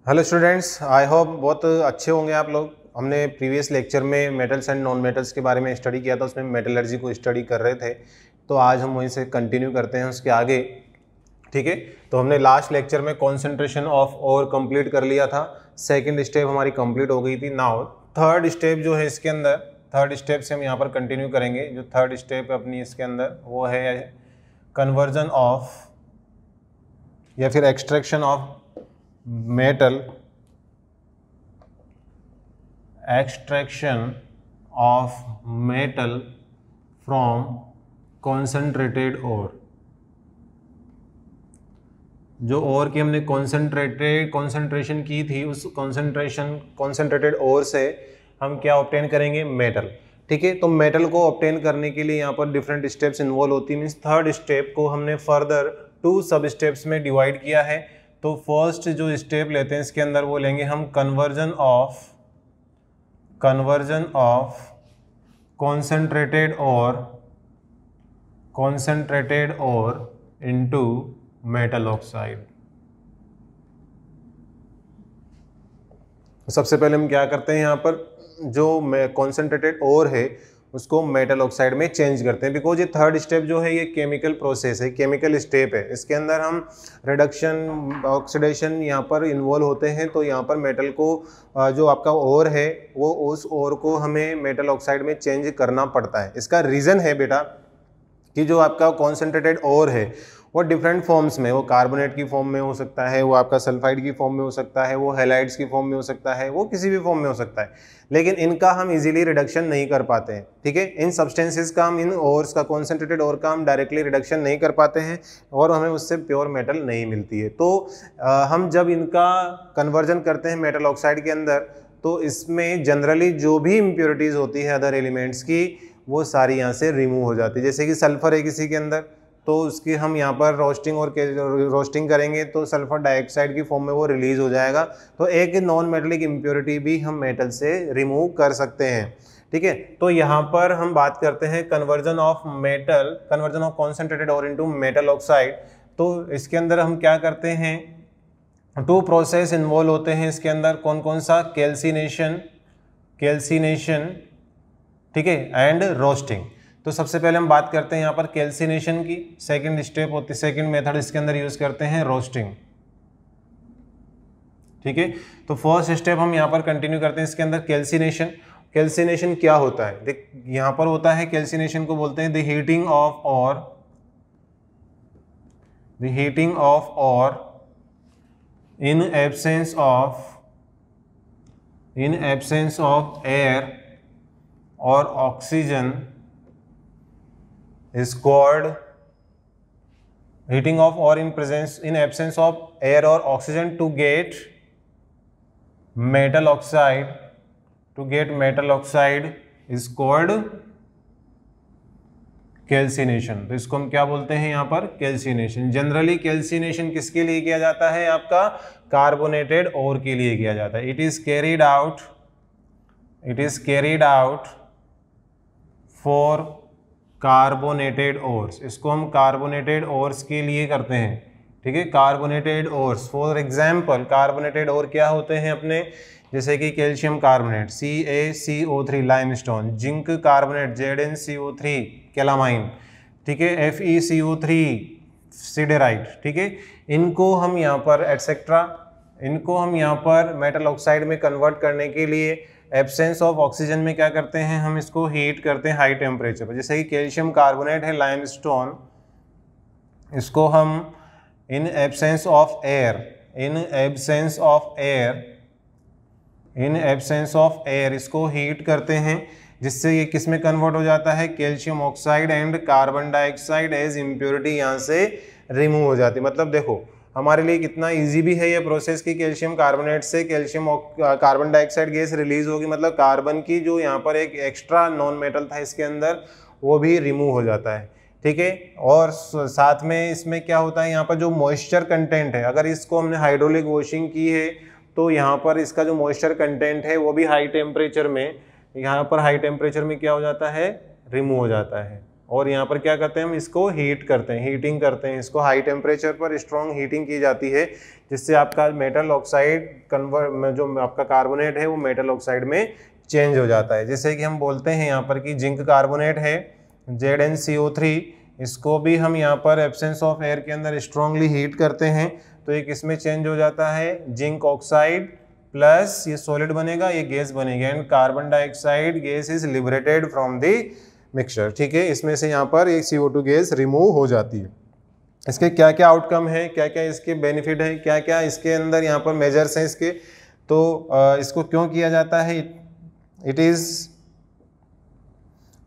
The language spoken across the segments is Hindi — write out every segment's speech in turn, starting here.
हेलो स्टूडेंट्स, आई होप बहुत अच्छे होंगे आप लोग। हमने प्रीवियस लेक्चर में मेटल्स एंड नॉन मेटल्स के बारे में स्टडी किया था, उसमें मेटलर्जी को स्टडी कर रहे थे। तो आज हम वहीं से कंटिन्यू करते हैं उसके आगे। ठीक है, तो हमने लास्ट लेक्चर में कॉन्सेंट्रेशन ऑफ ओर कंप्लीट कर लिया था। सेकंड स्टेप हमारी कंप्लीट हो गई थी। नाउ थर्ड स्टेप जो है इसके अंदर, थर्ड स्टेप से हम यहाँ पर कंटिन्यू करेंगे। जो थर्ड स्टेप अपनी इसके अंदर वो है कन्वर्जन ऑफ या फिर extraction of metal, extraction of metal from concentrated ore। जो ओर की हमने कॉन्सेंट्रेशन की थी, उस कॉन्सेंट्रेटेड ओर से हम क्या ऑब्टेन करेंगे? मेटल। ठीक है, तो मेटल को ऑब्टेन करने के लिए यहाँ पर डिफरेंट स्टेप्स इन्वॉल्व होती है। मीन्स थर्ड स्टेप को हमने फर्दर 2 सब स्टेप्स में डिवाइड किया है। तो फर्स्ट जो स्टेप लेते हैं इसके अंदर वो लेंगे हम कन्वर्जन ऑफ कॉन्सेंट्रेटेड और इनटू मेटल ऑक्साइड। सबसे पहले हम क्या करते हैं, यहाँ पर जो कॉन्सेंट्रेटेड और है उसको मेटल ऑक्साइड में चेंज करते हैं। बिकॉज ये थर्ड स्टेप जो है ये केमिकल प्रोसेस है, केमिकल स्टेप है। इसके अंदर हम रिडक्शन, ऑक्सीडेशन यहाँ पर इन्वॉल्व होते हैं। तो यहाँ पर मेटल को जो आपका ओर है वो उस ओर को हमें मेटल ऑक्साइड में चेंज करना पड़ता है। इसका रीज़न है बेटा कि जो आपका कॉन्सेंट्रेटेड ओर है वो डिफरेंट फॉर्म्स में, वो कार्बोनेट की फॉर्म में हो सकता है, वो आपका सल्फाइड की फॉर्म में हो सकता है, वो हैलाइड्स की फॉर्म में हो सकता है, वो किसी भी फॉर्म में हो सकता है। लेकिन इनका हम इजीली रिडक्शन नहीं कर पाते हैं। ठीक है, इन सब्सटेंसेस का हम, इन ओर्स का, कॉन्सेंट्रेटेड ओर का हम डायरेक्टली रिडक्शन नहीं कर पाते हैं और हमें उससे प्योर मेटल नहीं मिलती है। तो हम जब इनका कन्वर्जन करते हैं मेटल ऑक्साइड के अंदर, तो इसमें जनरली जो भी इम्प्योरिटीज़ होती है अदर एलिमेंट्स की, वो सारी यहाँ से रिमूव हो जाती है। जैसे कि सल्फर है किसी के अंदर, तो उसकी हम यहाँ पर रोस्टिंग करेंगे तो सल्फर डाइऑक्साइड की फॉर्म में वो रिलीज हो जाएगा। तो एक नॉन मेटलिक इम्प्योरिटी भी हम मेटल से रिमूव कर सकते हैं। ठीक है, तो यहाँ पर हम बात करते हैं कन्वर्जन ऑफ कॉन्सेंट्रेटेड और इनटू मेटल ऑक्साइड। तो इसके अंदर हम क्या करते हैं, 2 प्रोसेस इन्वॉल्व होते हैं इसके अंदर। कौन कौन सा? कैल्सिनेशन, ठीक है, एंड रोस्टिंग। तो सबसे पहले हम बात करते हैं यहाँ पर कैल्सिनेशन की। सेकंड स्टेप होती है, सेकंड मेथड इसके अंदर यूज करते हैं रोस्टिंग। ठीक है, तो फर्स्ट स्टेप हम यहाँ पर कंटिन्यू करते हैं इसके अंदर कैल्सिनेशन। कैल्सिनेशन क्या होता है? देख, यहाँ पर होता है, कैल्सिनेशन को बोलते हैं द हीटिंग ऑफ और इन एब्सेंस ऑफ एयर और oxygen is called heating of or in absence of air or oxygen to get metal oxide is called calcination. तो इसको हम क्या बोलते हैं यहाँ पर? कैल्सिनेशन। जनरली कैल्सिनेशन किसके लिए किया जाता है? आपका कार्बोनेटेड ओर के लिए किया जाता है। It is carried out for carbonated ores. इसको हम कार्बोनेटेड ओर्स के लिए करते हैं। ठीक है, carbonated ores. For example carbonated ore क्या होते हैं अपने? जैसे कि calcium carbonate CaCO3 limestone, zinc carbonate ZnCO3 calamine, ठीक है, FeCO3 सिडेराइट। ठीक है, इनको हम यहाँ पर एटसेट्रा, इनको हम यहाँ पर मेटल ऑक्साइड में कन्वर्ट करने के लिए एब्सेंस ऑफ ऑक्सीजन में क्या करते हैं, हम इसको हीट करते हैं हाई टेम्परेचर पर। जैसे कि कैल्शियम कार्बोनेट है लाइमस्टोन, इसको हम इन एब्सेंस ऑफ एयर इसको हीट करते हैं, जिससे ये किस में कन्वर्ट हो जाता है? Calcium oxide and carbon dioxide as impurity यहाँ से रिमूव हो जाती है। मतलब देखो हमारे लिए कितना इजी भी है ये प्रोसेस कि कैल्शियम कार्बोनेट से कार्बन डाइऑक्साइड गैस रिलीज होगी। मतलब कार्बन की जो यहाँ पर एक एक्स्ट्रा नॉन मेटल था इसके अंदर, वो भी रिमूव हो जाता है। ठीक है, और साथ में इसमें क्या होता है, यहाँ पर जो मॉइस्चर कंटेंट है, अगर इसको हमने हाइड्रोलिक वॉशिंग की है तो यहाँ पर इसका जो मॉइस्चर कंटेंट है वो भी हाई टेम्परेचर में, यहाँ पर हाई टेम्परेचर में क्या हो जाता है? रिमूव हो जाता है। और यहाँ पर क्या करते हैं हम इसको हीट करते हैं, हीटिंग करते हैं, इसको हाई टेम्परेचर पर स्ट्रॉन्ग हीटिंग की जाती है, जिससे आपका मेटल ऑक्साइड कन्वर्ट जो आपका कार्बोनेट है वो मेटल ऑक्साइड में चेंज हो जाता है। जैसे कि हम बोलते हैं यहाँ पर कि जिंक कार्बोनेट है ZnCO3, इसको भी हम यहाँ पर एब्सेंस ऑफ एयर के अंदर स्ट्रांगली हीट करते हैं तो ये किस में चेंज हो जाता है, जिंक ऑक्साइड प्लस ये सॉलिड बनेगा, ये गैस बनेगा, and carbon dioxide gas is liberated from the mixture. ठीक है, इसमें से यहाँ पर एक CO2 गैस रिमूव हो जाती है। इसके क्या क्या आउटकम है, क्या क्या इसके बेनिफिट है, क्या क्या इसके अंदर यहाँ पर मेजर्स हैं इसके, तो इसको क्यों किया जाता है,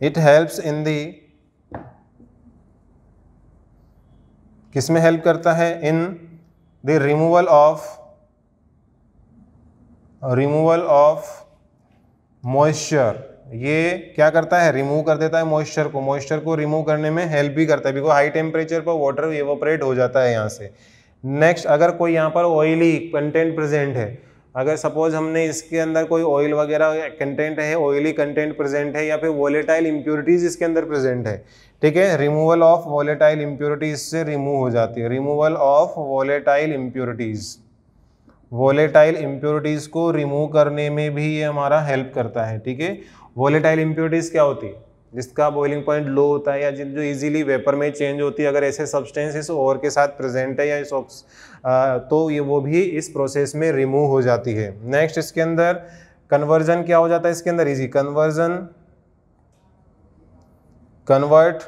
इट हेल्प्स इन दी, किस में हेल्प करता है, in the removal of moisture. ये क्या करता है, रिमूव कर देता है मॉइस्चर को रिमूव करने में हेल्प भी करता है, बिकॉज हाई टेम्परेचर पर वाटर इवोपरेट हो जाता है यहाँ से। नेक्स्ट, अगर कोई यहाँ पर ऑयली कंटेंट प्रेजेंट है, अगर सपोज हमने इसके अंदर कोई ऑयल वगैरह कंटेंट है, ऑयली कंटेंट प्रेजेंट है, या फिर वोलेटाइल इंप्योरिटीज इसके अंदर प्रेजेंट है, ठीक है, रिमूवल ऑफ वोलेटाइल इंप्योरिटीज से रिमूव हो जाती है, रिमूवल ऑफ वोलेटाइल इंप्योरिटीज को रिमूव करने में भी ये हमारा हेल्प करता है। ठीक है, वोलेटाइल इंप्योरिटीज क्या होती है, जिसका बॉइलिंग पॉइंट लो होता है या जो इजीली वेपर में चेंज होती है, अगर ऐसे सब्सटेंस इस और के साथ प्रेजेंट है या इस तो ये वो भी इस प्रोसेस में रिमूव हो जाती है। नेक्स्ट, इसके अंदर कन्वर्जन क्या हो जाता है, इसके अंदर इजी कन्वर्ट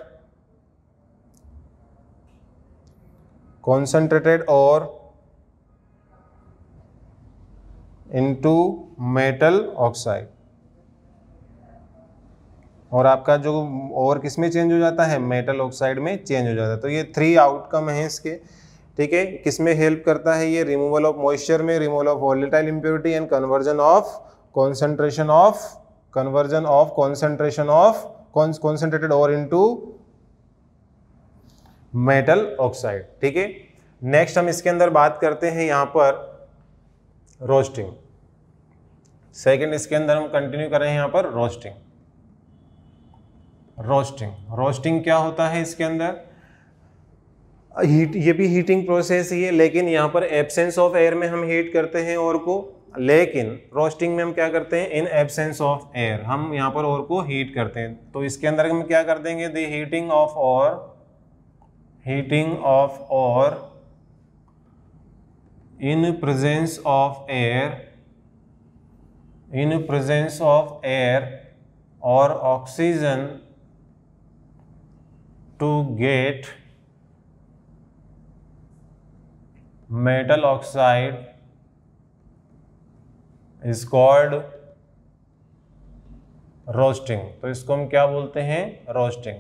कॉन्सेंट्रेटेड और इनटू मेटल ऑक्साइड, और आपका जो और किस में चेंज हो जाता है, मेटल ऑक्साइड में चेंज हो जाता है। तो ये 3 आउटकम हैं इसके। ठीक है, किस में हेल्प करता है ये, रिमूवल ऑफ मॉइस्चर में, removal of volatile impurity and conversion of concentrated और इनटू मेटल ऑक्साइड। ठीक है, नेक्स्ट हम इसके अंदर बात करते हैं यहाँ पर रोस्टिंग। सेकंड, इसके अंदर हम कंटिन्यू कर रहे हैं यहाँ पर रोस्टिंग क्या होता है इसके अंदर, हीट, ये भी हीटिंग प्रोसेस ही है, लेकिन यहाँ पर एब्सेंस ऑफ एयर में हम हीट करते हैं और को, लेकिन रोस्टिंग में हम क्या करते हैं, इन एब्सेंस ऑफ एयर हम यहाँ पर और को हीट करते हैं। तो इसके अंदर हम क्या कर देंगे, द हीटिंग ऑफ और इन प्रेजेंस ऑफ एयर और oxygen to get metal oxide is called roasting. तो इसको हम क्या बोलते हैं, रोस्टिंग।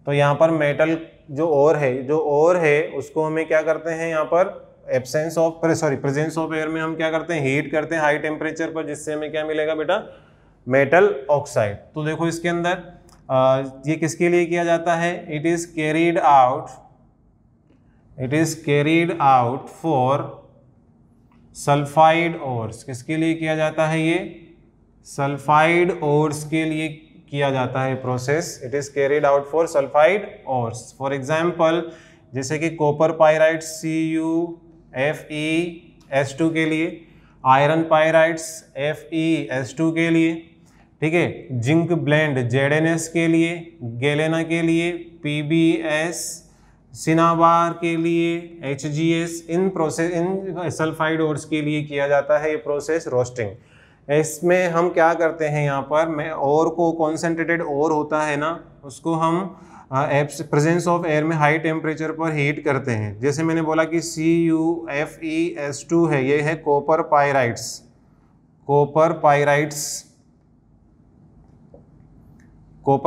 तो यहाँ पर मेटल जो ओर है उसको हमें क्या करते हैं, यहाँ पर प्रेजेंस ऑफ एयर में हम क्या करते हैं, हीट करते हैं हाई टेम्परेचर पर, जिससे हमें क्या मिलेगा बेटा, मेटल ऑक्साइड। तो देखो इसके अंदर ये किसके लिए किया जाता है, it is carried out for sulphide ores. किसके लिए किया जाता है, ये सल्फाइड ओर्स के लिए किया जाता है process. It is carried out for sulphide ores. For example, जैसे कि कॉपर पायराइट CuFeS2 के लिए, आयरन पायराइट्स FeS2 के लिए, ठीक है, जिंक ब्लेंड ZnS के लिए, गैलेना के लिए PbS, सिनाबार के लिए HgS, इन सल्फाइड ओर्स के लिए किया जाता है ये प्रोसेस रोस्टिंग। इसमें हम क्या करते हैं, यहाँ पर और को कॉन्सेंट्रेटेड और होता है ना, उसको हम प्रेजेंस ऑफ एयर में हाई टेम्परेचर पर हीट करते हैं। जैसे मैंने बोला कि CuFeS2 है, ये है कॉपर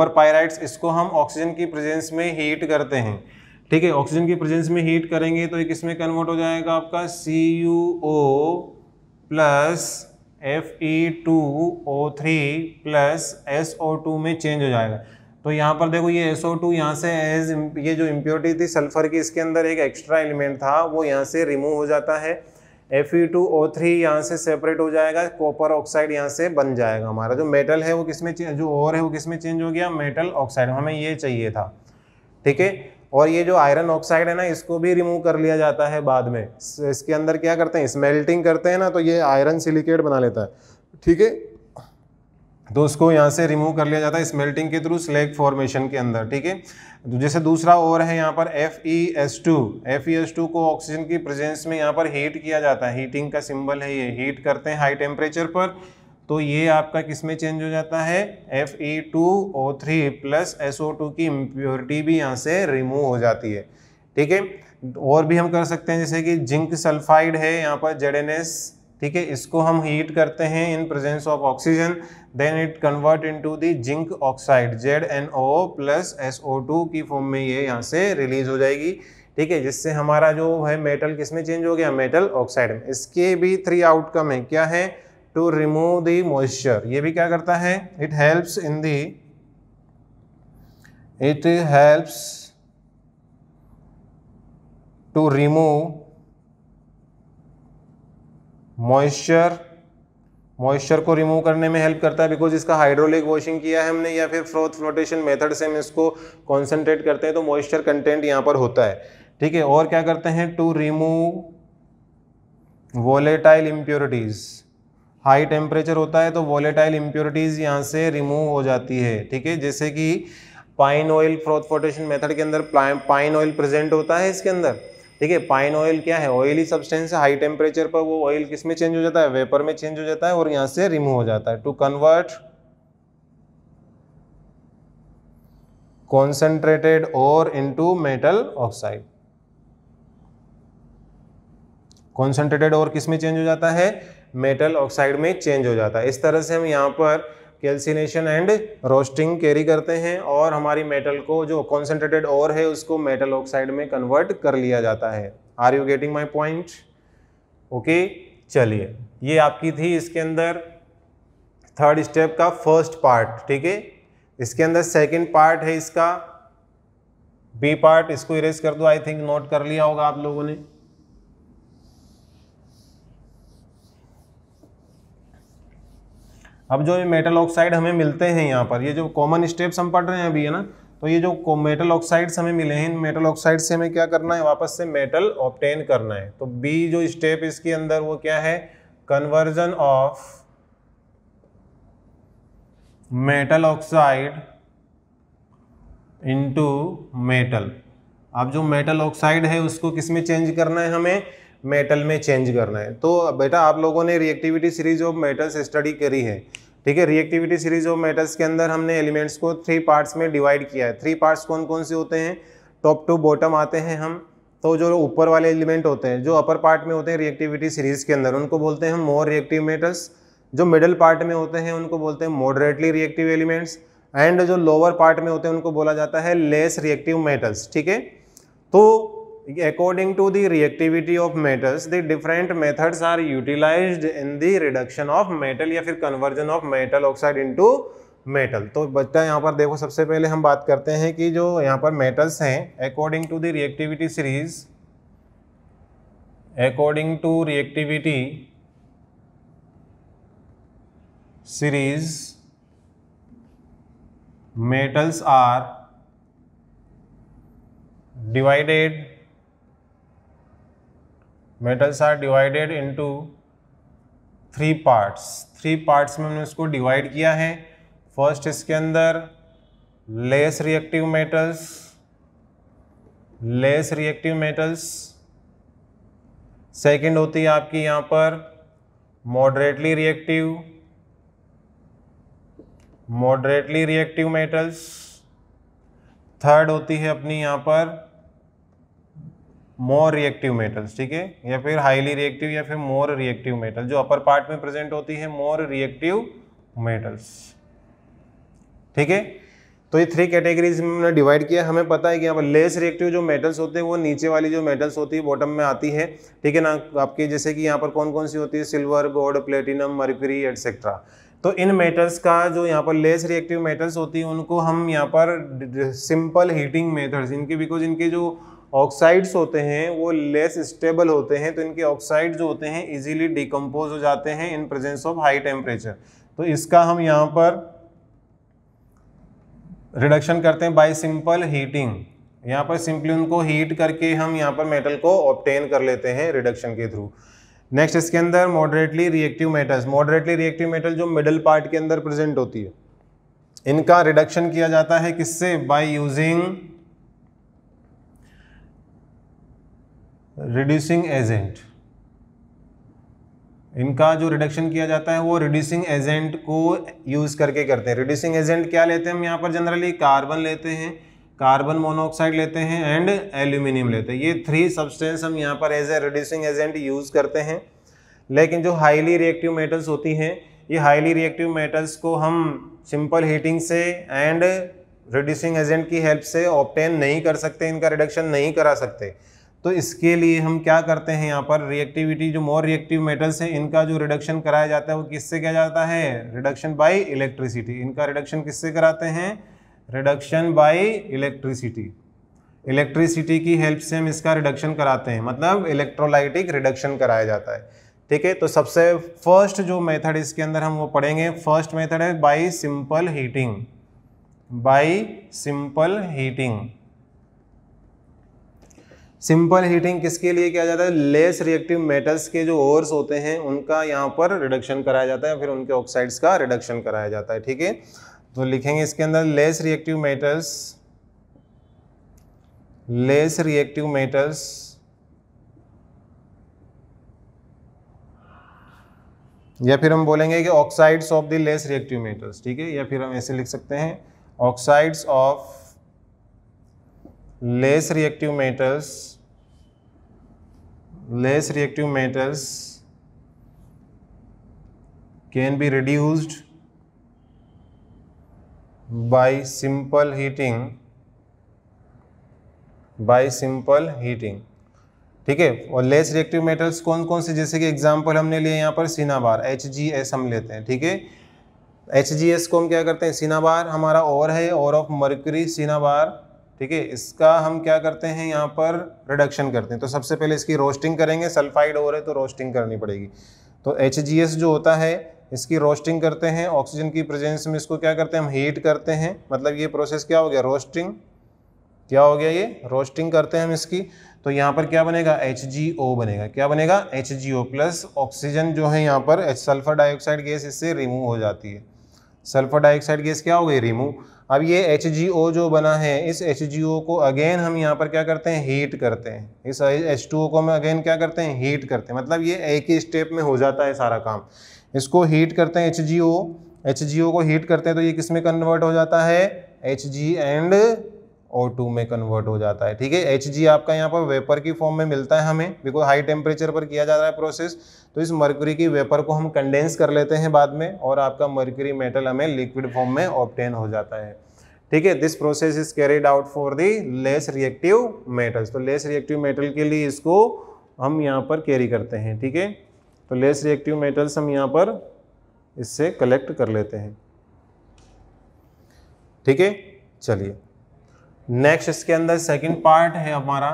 पायराइट्स, इसको हम ऑक्सीजन की प्रेजेंस में हीट करते हैं। ठीक है, ऑक्सीजन की प्रेजेंस में हीट करेंगे तो ये किस में कन्वर्ट हो जाएगा, आपका CuO plus Fe2O3 plus SO2 में चेंज हो जाएगा। तो यहाँ पर देखो ये SO2 यहाँ से ये जो इम्प्योरिटी थी सल्फर की, इसके अंदर एक एक्स्ट्रा एलिमेंट था, वो यहाँ से रिमूव हो जाता है। Fe2O3 यहाँ से सेपरेट हो जाएगा, कॉपर ऑक्साइड यहाँ से बन जाएगा। हमारा जो मेटल है वो किसमें जो ओर है वो किसमें चेंज हो गया, मेटल ऑक्साइड, हमें ये चाहिए था। ठीक है, और ये जो आयरन ऑक्साइड है ना, इसको भी रिमूव कर लिया जाता है बाद में। इसके अंदर क्या करते हैं, स्मेल्टिंग करते हैं ना, तो ये आयरन सिलिकेट बना लेता है। ठीक है, तो उसको यहाँ से रिमूव कर लिया जाता है स्मेल्टिंग के थ्रू स्लैग फॉर्मेशन के अंदर। ठीक है, तो जैसे दूसरा और है यहाँ पर FeS2 को ऑक्सीजन की प्रेजेंस में यहाँ पर हीट किया जाता है, हीटिंग का सिंबल है ये, हीट करते हैं हाई टेम्परेचर पर, तो ये आपका किस में चेंज हो जाता है, Fe2O3 प्लस SO2 की इम्प्योरिटी भी यहाँ से रिमूव हो जाती है। ठीक है, और भी हम कर सकते हैं, जैसे कि जिंक सल्फाइड है यहाँ पर ZnS। ठीक है, इसको हम हीट करते हैं in presence of oxygen, then it convert into the zinc oxide ZnO plus SO2 की फॉर्म में ये यहाँ से रिलीज हो जाएगी। ठीक है, जिससे हमारा जो है मेटल किस में चेंज हो गया, मेटल ऑक्साइड में। इसके भी 3 आउटकम है, क्या है, टू रिमूव द मॉइस्चर, ये भी क्या करता है, it helps to remove moisture को रिमूव करने में हेल्प करता है, बिकॉज इसका हाइड्रोलिक वॉशिंग किया है हमने या फिर फ्लोटेशन मेथड से हम इसको कॉन्सेंट्रेट करते हैं, तो मॉइस्चर कंटेंट यहाँ पर होता है। ठीक है, और क्या करते हैं, to remove volatile impurities, high temperature होता है तो वोलेटाइल इम्प्योरिटीज यहाँ से रिमूव हो जाती है। ठीक है, जैसे कि पाइन ऑयल फ्लोटेशन मेथड के अंदर पाइन ऑयल प्रेजेंट होता है इसके अंदर। ठीक है, पाइन ऑयल क्या है, ऑयली सब्सटेंस है, हाई टेम्परेचर पर वो ऑयल किस में चेंज हो जाता है, वेपर में चेंज हो जाता है और यहाँ से रिमूव हो जाता है। टू कन्वर्ट कॉन्सेंट्रेटेड और इनटू मेटल ऑक्साइड, कॉन्सेंट्रेटेड और किस में चेंज हो जाता है, मेटल ऑक्साइड में चेंज हो जाता है। इस तरह से हम यहाँ पर कैल्सिनेशन एंड रोस्टिंग कैरी करते हैं और हमारी मेटल को जो कॉन्सेंट्रेटेड और है उसको मेटल ऑक्साइड में कन्वर्ट कर लिया जाता है। Are you getting my point? Okay, चलिए, ये आपकी थी इसके अंदर थर्ड स्टेप का फर्स्ट पार्ट। ठीक है, इसके अंदर सेकंड पार्ट है इसका बी पार्ट, इसको इरेज कर दो, आई थिंक नोट कर लिया होगा आप लोगों ने। अब जो ये मेटल ऑक्साइड हमें मिलते हैं यहाँ पर, ये जो कॉमन स्टेप्स हम पढ़ रहे हैं अभी है ना, तो ये जो मेटल ऑक्साइड्स हमें मिले हैं, इन मेटल ऑक्साइड से हमें क्या करना है, वापस से मेटल ऑब्टेन करना है। तो बी जो स्टेप इसके अंदर वो क्या है, conversion of metal oxide into metal. अब जो मेटल ऑक्साइड है उसको किस में चेंज करना है, हमें मेटल में चेंज करना है। तो बेटा आप लोगों ने reactivity series of metals study करी है। ठीक है, रिएक्टिविटी सीरीज ऑफ मेटल्स के अंदर हमने एलिमेंट्स को 3 पार्ट्स में डिवाइड किया है। 3 पार्ट्स कौन कौन से होते हैं, टॉप टू बॉटम आते हैं हम। तो जो ऊपर वाले एलिमेंट होते हैं जो अपर पार्ट में होते हैं रिएक्टिविटी सीरीज के अंदर, उनको बोलते हैं हम मोर रिएक्टिव मेटल्स। जो मिडिल पार्ट में होते हैं उनको बोलते हैं मॉडरेटली रिएक्टिव एलिमेंट्स, एंड जो लोअर पार्ट में होते हैं उनको बोला जाता है लेस रिएक्टिव मेटल्स। ठीक है, तो according to the reactivity of metals, the different methods are utilized in the reduction of metal या फिर conversion of metal oxide into metal। तो बच्चा यहाँ पर देखो, सबसे पहले हम बात करते हैं कि जो यहाँ पर metals हैं, according to the reactivity series, according to reactivity series, metals are divided into 3 parts। 3 parts में हमने उसको डिवाइड किया है। फर्स्ट इसके अंदर लेस रिएक्टिव मेटल्स, सेकंड होती है आपकी यहाँ पर मॉडरेटली रिएक्टिव मेटल्स, थर्ड होती है अपनी यहाँ पर मोर रिएक्टिव मेटल्स। ठीक है, या फिर हाईली रिएक्टिव या फिर मोर रिएक्टिव मेटल, जो अपर पार्ट में प्रेजेंट होती है मोर रिएक्टिव मेटल्स। ठीक है, तो ये 3 कैटेगरीज में हमने डिवाइड किया। हमें पता है कि यहाँ पर लेस रिएक्टिव जो मेटल्स होते हैं वो नीचे वाली जो मेटल्स होती है बॉटम में आती है। ठीक है ना, आपकी जैसे कि यहाँ पर कौन कौन सी होती है, silver, gold, platinum, mercury etcetera. तो इन मेटल्स का जो यहाँ पर लेस रिएक्टिव मेटल्स होती है उनको हम यहाँ पर सिंपल हीटिंग मेथड्स, इनके बिकॉज इनके जो ऑक्साइड्स होते हैं वो लेस स्टेबल होते हैं, तो इनके ऑक्साइड जो होते हैं इजीली डिकम्पोज हो जाते हैं in presence of high temperature. तो इसका हम यहाँ पर रिडक्शन करते हैं बाय सिंपल हीटिंग। यहाँ पर सिंपली उनको हीट करके हम यहाँ पर मेटल को ऑब्टेन कर लेते हैं रिडक्शन के थ्रू। नेक्स्ट इसके अंदर moderately reactive metals. Moderately reactive metal जो मिडल पार्ट के अंदर प्रेजेंट होती है, इनका रिडक्शन किया जाता है किससे? By using reducing agent. इनका जो रिडक्शन किया जाता है वो रिड्यूसिंग एजेंट को यूज करके करते हैं। रिड्यूसिंग एजेंट क्या लेते हैं हम यहाँ पर? जनरली कार्बन लेते हैं, कार्बन मोनोऑक्साइड लेते हैं एंड एल्यूमिनियम लेते हैं। ये 3 सब्सटेंस हम यहाँ पर as a reducing agent use करते हैं। लेकिन जो हाईली रिएक्टिव मेटल्स होती हैं, ये हाईली रिएक्टिव मेटल्स को हम सिंपल हीटिंग से एंड रिड्यूसिंग एजेंट की हेल्प से ऑब्टेन नहीं कर सकते, इनका रिडक्शन नहीं करा सकते। तो इसके लिए हम क्या करते हैं, यहाँ पर रिएक्टिविटी जो मोर रिएक्टिव मेटल्स हैं इनका जो रिडक्शन कराया जाता है वो किससे किया जाता है? Reduction bye electricity. इनका रिडक्शन किससे कराते हैं? Reduction bye electricity. इलेक्ट्रिसिटी की हेल्प से हम इसका रिडक्शन कराते हैं, मतलब इलेक्ट्रोलाइटिक रिडक्शन कराया जाता है। ठीक है, तो सबसे फर्स्ट जो मेथड इसके अंदर हम वो पढ़ेंगे, फर्स्ट मेथड है bye simple heating. Bye simple heating. Simple heating किसके लिए किया जाता है? लेस रिएक्टिव मेटल्स के जो ओर्स होते हैं उनका यहाँ पर रिडक्शन कराया जाता है, फिर उनके ऑक्साइड्स का रिडक्शन कराया जाता है। ठीक है, तो लिखेंगे इसके अंदर less reactive metals, less reactive metals या फिर हम बोलेंगे कि oxides of the less reactive metals. ठीक है, या फिर हम ऐसे लिख सकते हैं oxides of less reactive metals, less reactive metals can be reduced by simple heating, by simple heating। ठीक है, और लेस रिएक्टिव मेटल्स कौन कौन से? जैसे कि एग्जांपल हमने लिए यहाँ पर सिनाबार, HGS हम लेते हैं। ठीक है, HGS को हम क्या करते हैं? सिनाबार हमारा और है, और ऑफ मर्क्यूरी सिनाबार। ठीक है, इसका हम क्या करते हैं यहाँ पर? रिडक्शन करते हैं। तो सबसे पहले इसकी रोस्टिंग करेंगे, सल्फाइड हो रहे तो रोस्टिंग करनी पड़ेगी। तो HGS जो होता है इसकी रोस्टिंग करते हैं, ऑक्सीजन की प्रेजेंस में इसको क्या करते हैं? हम हीट करते हैं। मतलब ये प्रोसेस क्या हो गया? रोस्टिंग। क्या हो गया? ये रोस्टिंग करते हैं हम इसकी। तो यहाँ पर क्या बनेगा? HGO बनेगा। क्या बनेगा? HGO प्लस ऑक्सीजन जो है यहाँ पर सल्फर डाइऑक्साइड गैस इससे रिमूव हो जाती है। सल्फर डाइऑक्साइड गैस क्या हो गई? रिमूव। अब ये HGO जो बना है, इस HGO को अगेन हम यहाँ पर क्या करते हैं? हीट करते हैं। इस H2O को हम अगेन क्या करते हैं? हीट करते हैं। मतलब ये एक ही स्टेप में हो जाता है सारा काम। इसको हीट करते हैं HGO को हीट करते हैं तो ये किस में कन्वर्ट हो जाता है? HgO2 में कन्वर्ट हो जाता है। ठीक है, Hg आपका यहाँ पर वेपर की फॉर्म में मिलता है हमें, बिकॉज हाई टेम्परेचर पर किया जा रहा है प्रोसेस। तो इस मर्क्यूरी की वेपर को हम कंडेंस कर लेते हैं बाद में, और आपका मर्क्यूरी मेटल हमें लिक्विड फॉर्म में ऑब्टेन हो जाता है। ठीक है, this process is carried out for the less reactive metals. तो लेस रिएक्टिव मेटल के लिए इसको हम यहाँ पर कैरी करते हैं। ठीक है, तो लेस रिएक्टिव मेटल्स हम यहाँ पर इससे कलेक्ट कर लेते हैं। ठीक है, चलिए नेक्स्ट इसके अंदर सेकंड पार्ट है हमारा,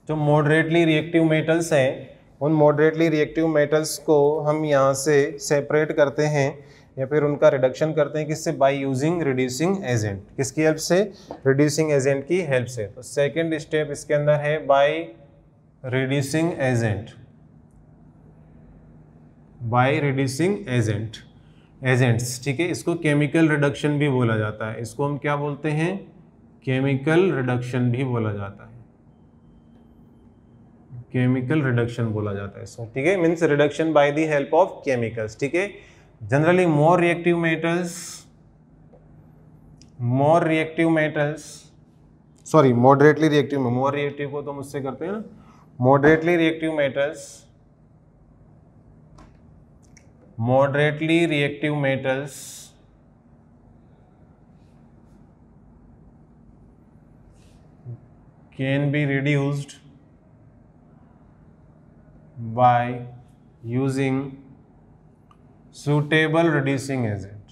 जो मॉडरेटली रिएक्टिव मेटल्स हैं। उन मॉडरेटली रिएक्टिव मेटल्स को हम यहाँ से सेपरेट करते हैं या फिर उनका रिडक्शन करते हैं। किससे? By using reducing agent. किसकी हेल्प से? रिड्यूसिंग एजेंट की हेल्प से। तो सेकंड स्टेप इसके अंदर है by reducing agent. By reducing agents. ठीक है, इसको केमिकल रिडक्शन भी बोला जाता है। इसको हम क्या बोलते हैं? केमिकल रिडक्शन भी बोला जाता है। केमिकल रिडक्शन बोला जाता है इसको। ठीक है, means reduction by the help of chemicals. ठीक है, generally more reactive metals, sorry moderately reactive में, मोर रिएक्टिव को तो मुझसे करते हैं ना। Moderately reactive metals can be reduced by using suitable reducing agent।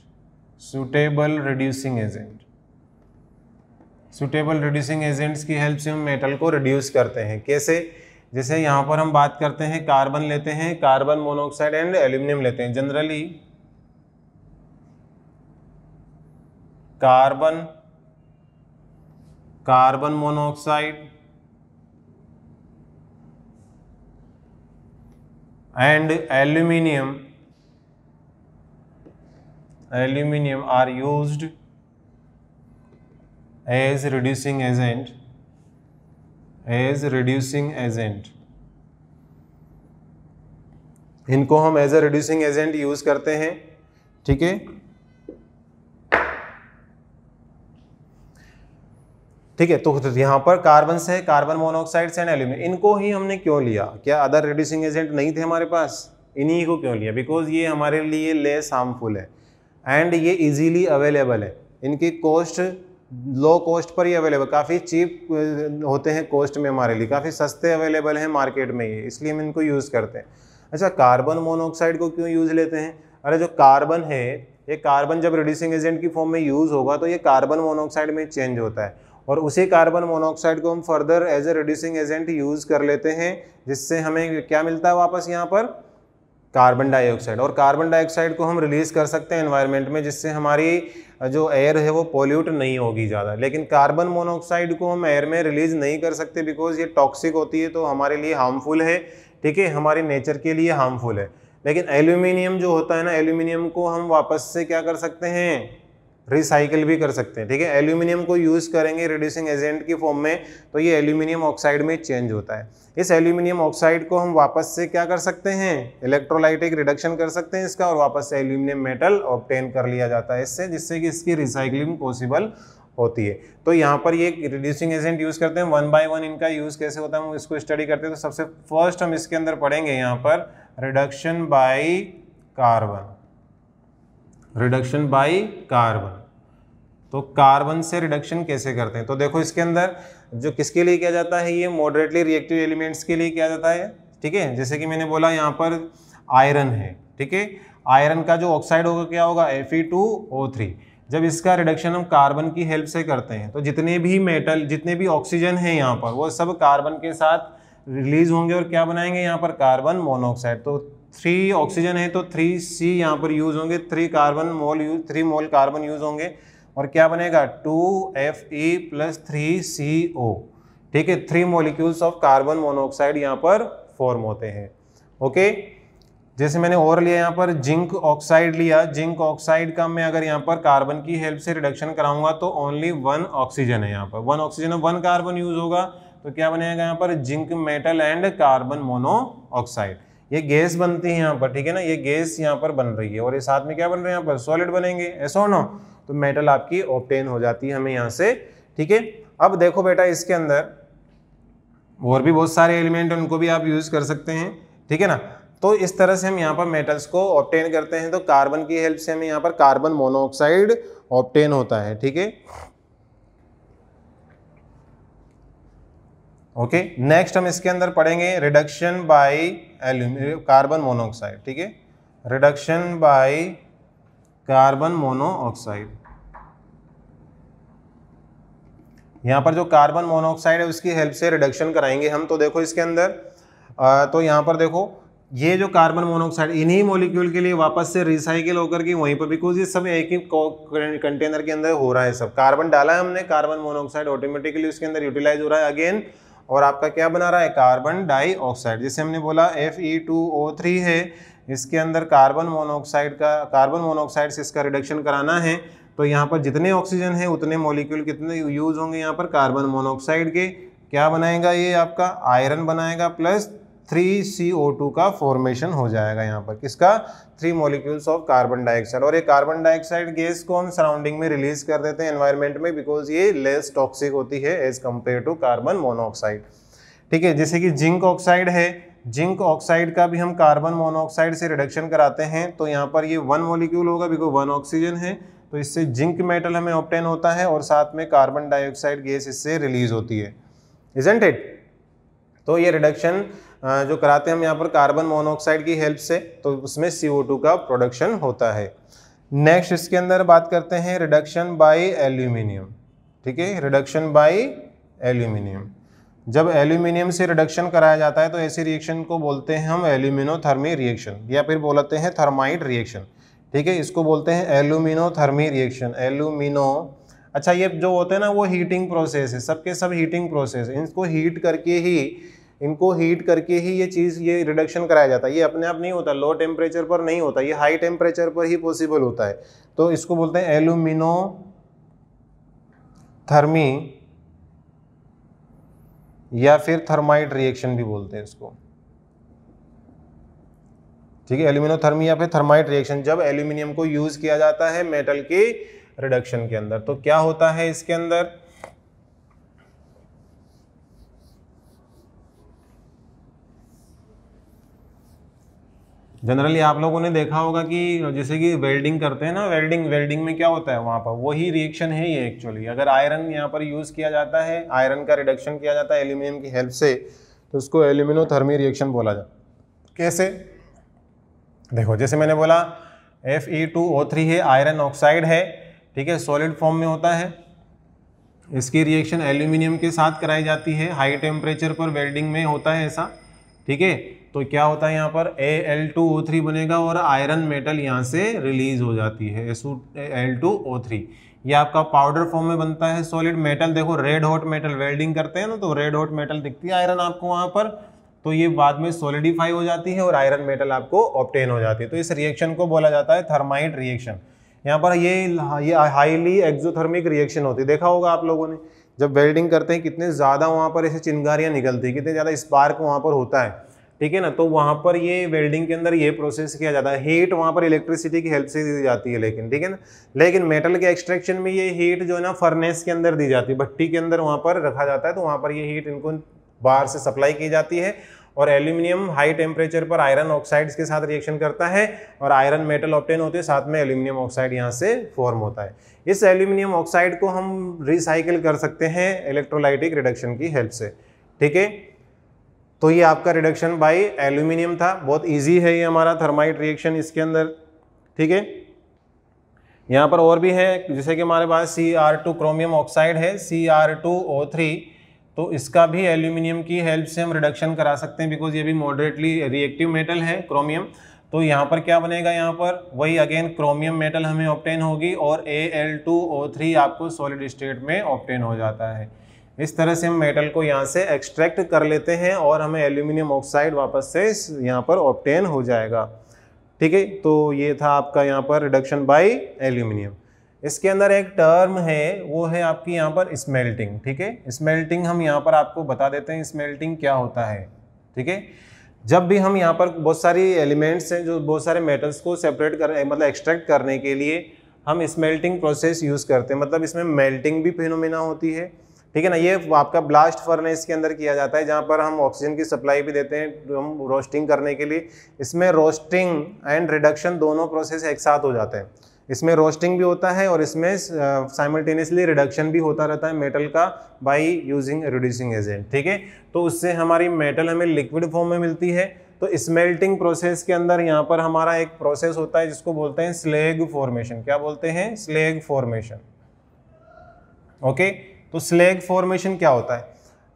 Suitable reducing agents की हेल्प से हम मेटल को रिड्यूस करते हैं। कैसे? जैसे यहाँ पर हम बात करते हैं, कार्बन लेते हैं, कार्बन मोनोऑक्साइड एंड एल्यूमिनियम लेते हैं। Generally carbon monoxide and aluminium are used as reducing agent. इनको हम as a reducing agent use करते हैं। ठीक है, ठीक है। तो यहाँ पर कार्बन से, कार्बन मोनोऑक्साइड से एंड एल्यूमिनियम, इनको ही हमने क्यों लिया? क्या अदर रिड्यूसिंग एजेंट नहीं थे हमारे पास? इन्हीं को क्यों लिया? बिकॉज ये हमारे लिए लेस हार्मफुल है एंड ये इजीली अवेलेबल है। इनकी कॉस्ट लो कॉस्ट पर ही अवेलेबल, काफ़ी चीप होते हैं कॉस्ट में, हमारे लिए काफ़ी सस्ते अवेलेबल हैं मार्केट में ये, इसलिए हम इनको यूज़ करते हैं। अच्छा, कार्बन मोनोऑक्साइड को क्यों यूज़ लेते हैं? अरे जो कार्बन है, ये कार्बन जब रिड्यूसिंग एजेंट की फॉर्म में यूज़ होगा तो ये कार्बन मोनोऑक्साइड में चेंज होता है और उसी कार्बन मोनोऑक्साइड को हम further as a reducing agent use कर लेते हैं, जिससे हमें क्या मिलता है वापस यहाँ पर? Carbon dioxide. और कार्बन डाइऑक्साइड को हम रिलीज़ कर सकते हैं एनवायरनमेंट में, जिससे हमारी जो एयर है वो पॉल्यूट नहीं होगी ज़्यादा। लेकिन कार्बन मोनोऑक्साइड को हम एयर में रिलीज़ नहीं कर सकते बिकॉज ये टॉक्सिक होती है, तो हमारे लिए हार्मफुल है। ठीक है, हमारी नेचर के लिए हार्मफुल है। लेकिन एल्यूमिनियम जो होता है ना, एल्यूमिनियम को हम वापस से क्या कर सकते हैं? रिसाइकिल भी कर सकते हैं। ठीक है, एल्यूमिनियम को यूज़ करेंगे रिड्यूसिंग एजेंट की फॉर्म में तो ये एल्यूमिनियम ऑक्साइड में चेंज होता है। इस एल्यूमिनियम ऑक्साइड को हम वापस से क्या कर सकते हैं? इलेक्ट्रोलाइटिक रिडक्शन कर सकते हैं इसका और वापस से एल्यूमिनियम मेटल ऑब्टेन कर लिया जाता है इससे, जिससे कि इसकी रिसाइकलिंग पॉसिबल होती है। तो यहाँ पर ये रिड्यूसिंग एजेंट यूज़ करते हैं। 1 बाय 1 इनका यूज़ कैसे होता है हम इसको स्टडी करते हैं। तो सबसे फर्स्ट हम इसके अंदर पढ़ेंगे यहाँ पर reduction by carbon. Reduction by carbon, तो कार्बन से रिडक्शन कैसे करते हैं? तो देखो इसके अंदर जो किसके लिए किया जाता है, ये मॉडरेटली रिएक्टिव एलिमेंट्स के लिए किया जाता है। ठीक है, जैसे कि मैंने बोला यहाँ पर आयरन है। ठीक है, आयरन का जो ऑक्साइड होगा क्या होगा? Fe2O3। जब इसका रिडक्शन हम कार्बन की हेल्प से करते हैं तो जितने भी मेटल, जितने भी ऑक्सीजन है यहाँ पर, वो सब कार्बन के साथ रिलीज होंगे और क्या बनाएंगे यहाँ पर? Carbon monoxide. तो 3 ऑक्सीजन है तो 3C यहाँ पर यूज होंगे, 3 मोल कार्बन यूज होंगे और क्या बनेगा? 2Fe+3CO। ठीक है, 3 मॉलिक्यूल्स ऑफ कार्बन मोनोऑक्साइड यहाँ पर फॉर्म होते हैं। ओके, जैसे मैंने और लिया यहाँ पर जिंक ऑक्साइड लिया। जिंक ऑक्साइड का मैं अगर यहाँ पर कार्बन की हेल्प से रिडक्शन कराऊंगा तो ओनली 1 ऑक्सीजन है यहाँ पर, 1 ऑक्सीजन और 1 कार्बन यूज होगा, तो क्या बनेगा यहाँ पर? Zinc metal and carbon monoxide. ये गैस बनती है यहाँ पर। ठीक है ना, ये गैस यहाँ पर बन रही है और ये साथ में क्या बन रहे हैं यहाँ पर? सॉलिड बनेंगे, ऐसा हो ना, तो मेटल आपकी ऑब्टेन हो जाती है हमें यहाँ से। ठीक है, अब देखो बेटा इसके अंदर और भी बहुत सारे एलिमेंट हैं, उनको भी आप यूज कर सकते हैं। ठीक है ना, तो इस तरह से हम यहाँ पर मेटल्स को ऑब्टेन करते हैं। तो कार्बन की हेल्प से हमें यहाँ पर कार्बन मोनोऑक्साइड ऑब्टेन होता है। ठीक है, ओके। नेक्स्ट हम इसके अंदर पढ़ेंगे रिडक्शन बाय कार्बन मोनोऑक्साइड। ठीक है, रिडक्शन बाय कार्बन मोनोऑक्साइड। यहाँ पर जो कार्बन मोनोऑक्साइड है उसकी हेल्प से रिडक्शन कराएंगे हम। तो देखो इसके अंदर तो यहाँ पर देखो ये जो कार्बन मोनोऑक्साइड इन्हीं मॉलिक्यूल के लिए वापस से रिसाइकिल होकर के वहीं पर, बिकॉज ये सब एक ही कंटेनर के अंदर हो रहा है। सब कार्बन डाला है हमने, कार्बन मोनोऑक्साइड ऑटोमेटिकली उसके अंदर यूटिलाइज हो रहा है अगेन और आपका क्या बना रहा है? Carbon dioxide. जैसे हमने बोला Fe2O3 है, इसके अंदर कार्बन मोनोऑक्साइड से इसका रिडक्शन कराना है तो यहाँ पर जितने ऑक्सीजन है उतने मॉलिक्यूल कितने यूज होंगे यहाँ पर? कार्बन मोनोऑक्साइड के। क्या बनाएगा ये? आपका आयरन बनाएगा प्लस 3CO2 का फॉर्मेशन हो जाएगा यहाँ पर। किसका? 3 मॉलिक्यूल्स ऑफ कार्बन डाइऑक्साइड। और ये कार्बन डाइऑक्साइड गैस को हम सराउंडिंग में रिलीज कर देते हैं एनवायरनमेंट में, बिकॉज ये लेस टॉक्सिक होती है as compare to carbon monoxide. ठीक है, जैसे कि जिंक ऑक्साइड है, जिंक ऑक्साइड का भी हम कार्बन मोनोऑक्साइड से रिडक्शन कराते हैं तो यहाँ पर ये 1 मॉलिक्यूल होगा बिकॉज 1 ऑक्सीजन है, तो इससे जिंक मेटल हमें ऑब्टेन होता है और साथ में कार्बन डाइऑक्साइड गैस इससे रिलीज होती है, इजंट इट? तो ये रिडक्शन जो कराते हैं हम यहाँ पर कार्बन मोनोऑक्साइड की हेल्प से, तो उसमें CO2 का प्रोडक्शन होता है। नेक्स्ट इसके अंदर बात करते हैं रिडक्शन बाय एल्यूमिनियम। ठीक है, रिडक्शन बाय एल्यूमिनियम। जब एल्यूमिनियम से रिडक्शन कराया जाता है तो ऐसी रिएक्शन को बोलते हैं हम एल्यूमिनोथर्मी रिएक्शन, या फिर बोलते हैं थर्माइट रिएक्शन। ठीक है, इसको बोलते हैं एल्यूमिनोथर्मी रिएक्शन, एल्यूमिनो। अच्छा, ये जो होते हैं ना वो हीटिंग प्रोसेस है, सबके सब हीटिंग प्रोसेस है। इनको हीट करके ही ये चीज़, ये रिडक्शन कराया जाता है। ये अपने आप नहीं होता, लो टेम्परेचर पर नहीं होता, ये हाई टेम्परेचर पर ही पॉसिबल होता है। तो इसको बोलते हैं एल्यूमिनोथर्मी या फिर थर्माइट रिएक्शन भी बोलते हैं इसको। ठीक है, एल्यूमिनोथर्मी या फिर थर्माइट रिएक्शन, जब एल्यूमिनियम को यूज किया जाता है मेटल के रिडक्शन के अंदर। तो क्या होता है इसके अंदर, जनरली आप लोगों ने देखा होगा कि जैसे कि वेल्डिंग करते हैं ना, वेल्डिंग में क्या होता है, वहां पर वही रिएक्शन है ये एक्चुअली। अगर आयरन यहाँ पर यूज किया जाता है, आयरन का रिडक्शन किया जाता है एल्यूमिनियम की हेल्प से, तो उसको एल्यूमिनोथर्मी रिएक्शन बोला जाता है। कैसे, देखो जैसे मैंने बोला Fe2O3 है, आयरन ऑक्साइड है, ठीक है, सॉलिड फॉर्म में होता है। इसकी रिएक्शन एल्यूमिनियम के साथ कराई जाती है, हाई टेम्परेचर पर वेल्डिंग में होता है ऐसा। ठीक है, तो क्या होता है यहाँ पर Al2O3 बनेगा और आयरन मेटल यहाँ से रिलीज हो जाती है, Al2O3। ये आपका पाउडर फॉर्म में बनता है सॉलिड मेटल। देखो रेड हॉट मेटल, वेल्डिंग करते हैं ना तो रेड हॉट मेटल दिखती है आयरन आपको वहाँ पर, तो ये बाद में सॉलिडिफाई हो जाती है और आयरन मेटल आपको ऑब्टेन हो जाती है। तो इस रिएक्शन को बोला जाता है थर्माइट रिएक्शन। यहाँ पर ये हाईली एक्सोथर्मिक रिएक्शन होती है। देखा होगा आप लोगों ने, जब वेल्डिंग करते हैं कितने ज़्यादा वहाँ पर ऐसे चिंगारियाँ निकलती है, कितने ज़्यादा स्पार्क वहाँ पर होता है। ठीक है ना, तो वहाँ पर ये वेल्डिंग के अंदर ये प्रोसेस किया जाता है। हीट वहाँ पर इलेक्ट्रिसिटी की हेल्प से दी जाती है, लेकिन ठीक है ना, लेकिन मेटल के एक्सट्रैक्शन में ये हीट जो है ना फर्नेस के अंदर दी जाती है, भट्टी के अंदर वहाँ पर रखा जाता है। तो वहाँ पर ये हीट इनको बाहर से सप्लाई की जाती है और एल्यूमिनियम हाई टेम्परेचर पर आयरन ऑक्साइड्स के साथ रिएक्शन करता है और आयरन मेटल ऑब्टेन होते हैं, साथ में एल्यूमिनियम ऑक्साइड यहाँ से फॉर्म होता है। इस एल्यूमिनियम ऑक्साइड को हम रिसाइकिल कर सकते हैं इलेक्ट्रोलाइटिक रिडक्शन की हेल्प से। ठीक है, तो ये आपका रिडक्शन बाय एल्यूमिनियम था, बहुत इजी है ये हमारा थर्माइट रिएक्शन इसके अंदर। ठीक है, यहाँ पर और भी है, जैसे कि हमारे पास Cr2 क्रोमियम ऑक्साइड है, Cr2O3, तो इसका भी एल्यूमिनियम की हेल्प से हम रिडक्शन करा सकते हैं, बिकॉज ये भी मॉडरेटली रिएक्टिव मेटल है क्रोमियम। तो यहाँ पर क्या बनेगा, यहाँ पर वही अगेन क्रोमियम मेटल हमें ऑब्टेन होगी और Al2O3 आपको सॉलिड स्टेट में ऑब्टेन हो जाता है। इस तरह से हम मेटल को यहाँ से एक्सट्रैक्ट कर लेते हैं और हमें एल्यूमिनियम ऑक्साइड वापस से यहाँ पर ऑब्टेन हो जाएगा। ठीक है, तो ये था आपका यहाँ पर रिडक्शन बाय एल्यूमिनियम। इसके अंदर एक टर्म है, वो है आपकी यहाँ पर स्मेल्टिंग। ठीक है, स्मेल्टिंग हम यहाँ पर आपको बता देते हैं स्मेल्टिंग क्या होता है। ठीक है, जब भी हम यहाँ पर बहुत सारी एलिमेंट्स हैं, जो बहुत सारे मेटल्स को सेपरेट कर मतलब एक्सट्रैक्ट करने के लिए हम स्मेल्टिंग प्रोसेस यूज़ करते हैं, मतलब इसमें मेल्टिंग भी फिनोमेना होती है। ठीक है ना, ये आपका ब्लास्ट फर्नेस के अंदर किया जाता है, जहाँ पर हम ऑक्सीजन की सप्लाई भी देते हैं हम रोस्टिंग करने के लिए। इसमें रोस्टिंग एंड रिडक्शन दोनों प्रोसेस एक साथ हो जाते हैं। इसमें रोस्टिंग भी होता है और इसमें साइमल्टेनियसली रिडक्शन भी होता रहता है मेटल का बाय यूजिंग रिड्यूसिंग एजेंट। ठीक है, तो उससे हमारी मेटल हमें लिक्विड फॉर्म में मिलती है। तो स्मेल्टिंग प्रोसेस के अंदर यहाँ पर हमारा एक प्रोसेस होता है जिसको बोलते हैं स्लेग फॉर्मेशन। क्या बोलते हैं, स्लेग फॉर्मेशन। ओके, तो स्लेग फॉर्मेशन क्या होता है,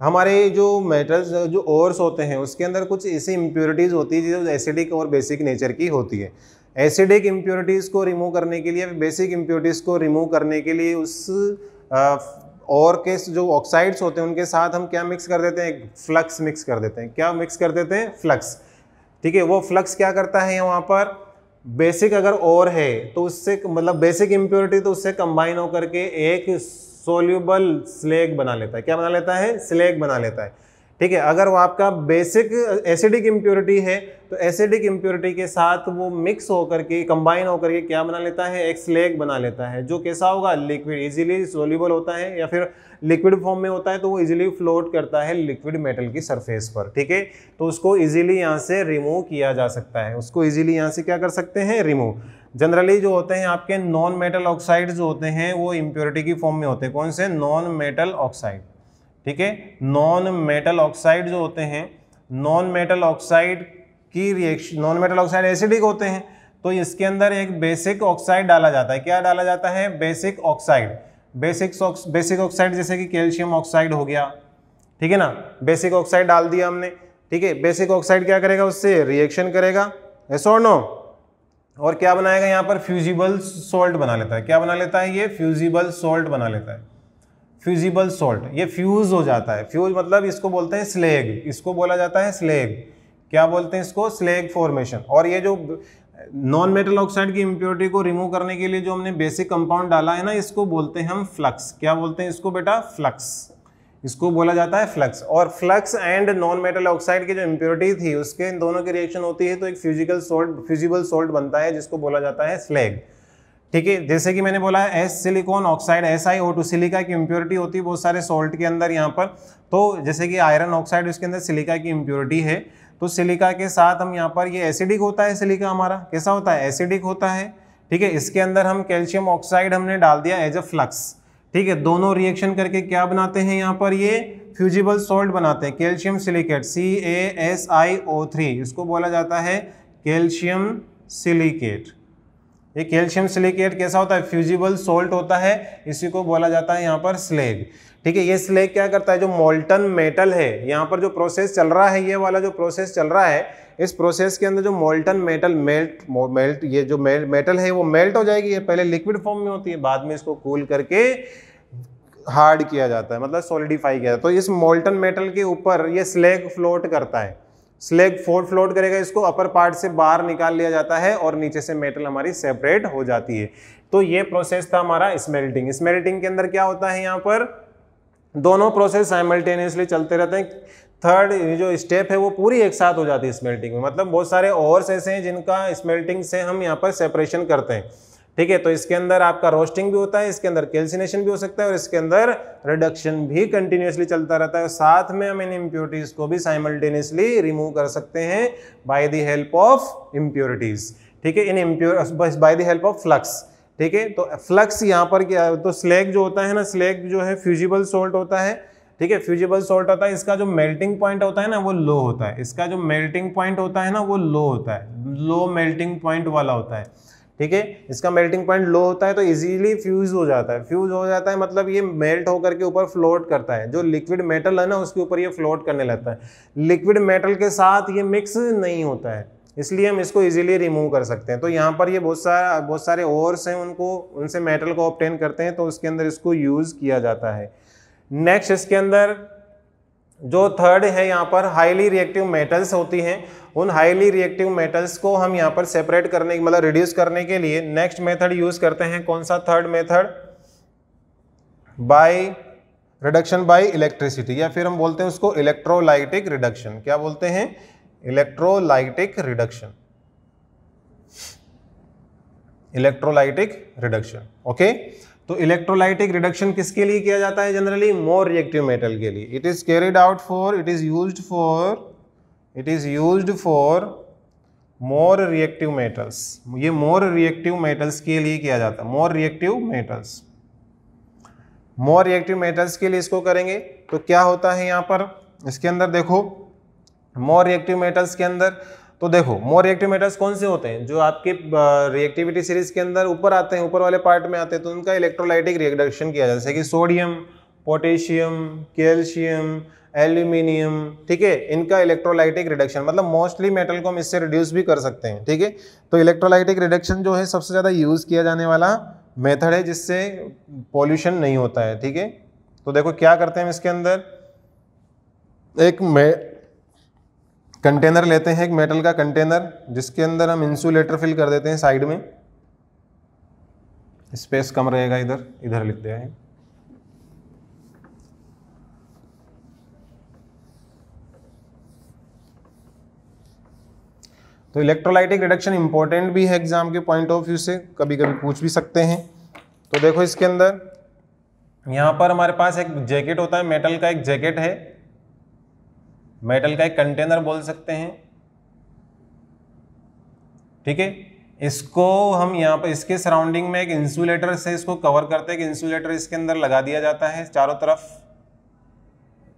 हमारे जो मेटल्स जो ओर्स होते हैं उसके अंदर कुछ ऐसी इम्प्योरिटीज़ होती है जो एसिडिक और बेसिक नेचर की होती है। एसिडिक इम्प्योरिटीज़ को रिमूव करने के लिए, बेसिक इम्प्योरिटीज़ को रिमूव करने के लिए उस और के जो ऑक्साइड्स होते हैं उनके साथ हम क्या मिक्स कर देते हैं, फ्लक्स मिक्स कर देते हैं। क्या मिक्स कर देते हैं, फ्लक्स। ठीक है, वो फ्लक्स क्या करता है, यहाँ पर बेसिक अगर और है तो उससे मतलब बेसिक इम्प्योरिटी तो उससे कंबाइन होकर के एक सोल्यूबल स्लेग बना लेता है। क्या बना लेता है, स्लेग बना लेता है। ठीक है, अगर वो आपका बेसिक एसिडिक इम्प्योरिटी है तो एसिडिक इम्प्योरिटी के साथ वो मिक्स होकर के कंबाइन होकर के क्या बना लेता है, एक स्लेग बना लेता है, जो कैसा होगा, लिक्विड, इजीली सोल्यूबल होता है या फिर लिक्विड फॉर्म में होता है, तो वो इजीली फ्लोट करता है लिक्विड मेटल की सरफेस पर। ठीक है, तो उसको इजीली यहाँ से रिमूव किया जा सकता है, उसको इजीली यहाँ से क्या कर सकते हैं, रिमूव। जनरली जो होते हैं आपके नॉन मेटल ऑक्साइड जो होते हैं वो इम्प्योरिटी की फॉर्म में होते हैं। कौन से, नॉन मेटल ऑक्साइड। ठीक है, नॉन मेटल ऑक्साइड जो होते हैं, नॉन मेटल ऑक्साइड की reaction, non metal oxide acidic होते हैं, तो इसके अंदर एक बेसिक ऑक्साइड डाला जाता है। क्या डाला जाता है, बेसिक ऑक्साइड। बेसिक ऑक्साइड जैसे कि कैल्शियम ऑक्साइड हो गया, ठीक है ना, बेसिक ऑक्साइड डाल दिया हमने, ठीक है। बेसिक ऑक्साइड क्या करेगा, उससे रिएक्शन करेगा, यस और नो, और क्या बनाएगा यहाँ पर, फ्यूजिबल सॉल्ट बना लेता है। क्या बना लेता है ये, फ्यूजिबल सॉल्ट बना लेता है। फ्यूजिबल सॉल्ट, ये फ्यूज हो जाता है। फ्यूज मतलब इसको बोलते हैं स्लेग, इसको बोला जाता है स्लेग। क्या बोलते हैं इसको, स्लेग फॉर्मेशन। और ये जो नॉन मेटल ऑक्साइड की इंप्योरिटी को रिमूव करने के लिए जो हमने बेसिक कंपाउंड डाला है ना, इसको बोलते हैं हम फ्लक्स। क्या बोलते हैं इसको बेटा, फ्लक्स, इसको बोला जाता है फ्लक्स। और flux and non metal oxide की जो इंप्योरिटी थी उसके इन दोनों की रिएक्शन होती है तो एक फ्यूजिबल सॉल्ट बनता है जिसको बोला जाता है स्लेग, ठीक है। जैसे कि मैंने बोला है S silicon oxide SiO2 silica की इंप्योरिटी होती है बहुत सारे सॉल्ट के अंदर यहाँ पर। तो जैसे कि आयरन ऑक्साइड उसके अंदर सिलिका की इंप्योरिटी है, तो सिलिका के साथ हम यहाँ पर ये एसिडिक होता है, सिलिका हमारा कैसा होता है, एसिडिक होता है, ठीक है। इसके अंदर हम कैल्शियम ऑक्साइड हमने डाल दिया एज अ फ्लक्स, ठीक है। दोनों रिएक्शन करके क्या बनाते हैं यहाँ पर, ये फ्यूजिबल सॉल्ट बनाते हैं, कैल्शियम सिलिकेट CaSiO3, इसको बोला जाता है कैल्शियम सिलिकेट। ये कैल्शियम सिलिकेट कैसा होता है, फ्यूजिबल सॉल्ट होता है, इसी को बोला जाता है यहाँ पर स्लेग, ठीक है। ये स्लेग क्या करता है, जो मोल्टन मेटल है, यहाँ पर जो प्रोसेस चल रहा है, ये वाला जो प्रोसेस चल रहा है, इस प्रोसेस के अंदर जो मोल्टन मेटल मेल्ट ये जो मेटल है वो मेल्ट हो जाएगी। ये पहले लिक्विड फॉर्म में होती है, बाद में इसको कूल करके हार्ड किया जाता है, मतलब सॉलिडिफाई किया जाता है। तो इस मोल्टन मेटल के ऊपर ये स्लेग फ्लोट करता है, स्लेग फ्लोट करेगा, इसको अपर पार्ट से बाहर निकाल लिया जाता है और नीचे से मेटल हमारी सेपरेट हो जाती है। तो ये प्रोसेस था हमारा स्मेल्टिंग। स्मेल्टिंग के अंदर क्या होता है, यहाँ पर दोनों प्रोसेस साइमल्टेनियसली चलते रहते हैं। थर्ड जो स्टेप है वो पूरी एक साथ हो जाती है स्मेल्टिंग में, मतलब बहुत सारे ओर्स ऐसे हैं जिनका स्मेल्टिंग से हम यहाँ पर सेपरेशन करते हैं, ठीक है। तो इसके अंदर आपका रोस्टिंग भी होता है, इसके अंदर कैल्सिनेशन भी हो सकता है और इसके अंदर रिडक्शन भी कंटिन्यूअसली चलता रहता है। साथ में हम इन इम्प्योरिटीज को भी साइमल्टेनियसली रिमूव कर सकते हैं by the help of impurities, ठीक है, by the help of flux, ठीक है। तो फ्लक्स यहाँ पर क्या, तो स्लेग जो होता है ना, स्लेग जो है फ्यूजिबल सॉल्ट होता है, ठीक है, फ्यूजिबल सॉल्ट होता है। इसका जो मेल्टिंग पॉइंट होता है ना वो लो होता है, इसका जो मेल्टिंग पॉइंट होता है ना वो लो होता है, लो मेल्टिंग पॉइंट वाला होता है, ठीक है। इसका मेल्टिंग पॉइंट लो होता है तो इजीली फ्यूज हो जाता है। फ्यूज हो जाता है मतलब ये मेल्ट होकर के ऊपर फ्लोट करता है, जो लिक्विड मेटल है ना उसके ऊपर ये फ्लोट करने लगता है। लिक्विड मेटल के साथ ये मिक्स नहीं होता है, इसलिए हम इसको इजीली रिमूव कर सकते हैं। तो यहाँ पर ये बहुत सारे ओर्स हैं, उनसे मेटल को ऑब्टेन करते हैं, तो उसके अंदर इसको यूज किया जाता है। नेक्स्ट इसके अंदर जो थर्ड है यहाँ पर हाईली रिएक्टिव मेटल्स होती हैं, उन हाईली रिएक्टिव मेटल्स को हम यहाँ पर सेपरेट करने मतलब रिड्यूस करने के लिए नेक्स्ट मेथड यूज करते हैं। कौन सा, third method, by reduction bye electricity, या फिर हम बोलते हैं उसको इलेक्ट्रोलाइटिक रिडक्शन। क्या बोलते हैं, electrolytic reduction, electrolytic reduction, okay. तो इलेक्ट्रोलाइटिक रिडक्शन किसके लिए किया जाता है, जनरली मोर रिएक्टिव मेटल के लिए। It is carried out for, it is used for more reactive metals. ये मोर रिएक्टिव मेटल्स के लिए किया जाता है, मोर रिएक्टिव मेटल्स के लिए इसको करेंगे। तो क्या होता है यहाँ पर, इसके अंदर देखो मोर रिएक्टिव मेटल्स के अंदर, तो देखो मोर रिएक्टिव मेटल्स कौन से होते हैं, जो आपके रिएक्टिविटी सीरीज के अंदर ऊपर आते हैं, ऊपर वाले पार्ट में आते हैं, तो उनका इलेक्ट्रोलाइटिक रिडक्शन किया जाता है, जैसे कि सोडियम, पोटेशियम, कैल्शियम, एल्यूमिनियम, ठीक है। इनका इलेक्ट्रोलाइटिक रिडक्शन मतलब मोस्टली मेटल को हम इससे रिड्यूस भी कर सकते हैं, ठीक है। तो इलेक्ट्रोलाइटिक रिडक्शन जो है सबसे ज़्यादा यूज किया जाने वाला मेथड है, जिससे पॉल्यूशन नहीं होता है, ठीक है। तो देखो क्या करते हैं, इसके अंदर एक कंटेनर लेते हैं, एक मेटल का कंटेनर, जिसके अंदर हम इंसुलेटर फिल कर देते हैं साइड में, स्पेस कम रहेगा, इधर लिखते हैं। तो इलेक्ट्रोलाइटिक रिडक्शन इंपॉर्टेंट भी है एग्जाम के पॉइंट ऑफ व्यू से, कभी कभी पूछ भी सकते हैं। तो देखो इसके अंदर यहाँ पर हमारे पास एक जैकेट होता है, मेटल का एक जैकेट है, मेटल का एक कंटेनर बोल सकते हैं, ठीक है। इसको हम यहाँ पर इसके सराउंडिंग में एक इंसुलेटर से इसको कवर करते हैं, कि इंसुलेटर इसके अंदर लगा दिया जाता है चारों तरफ,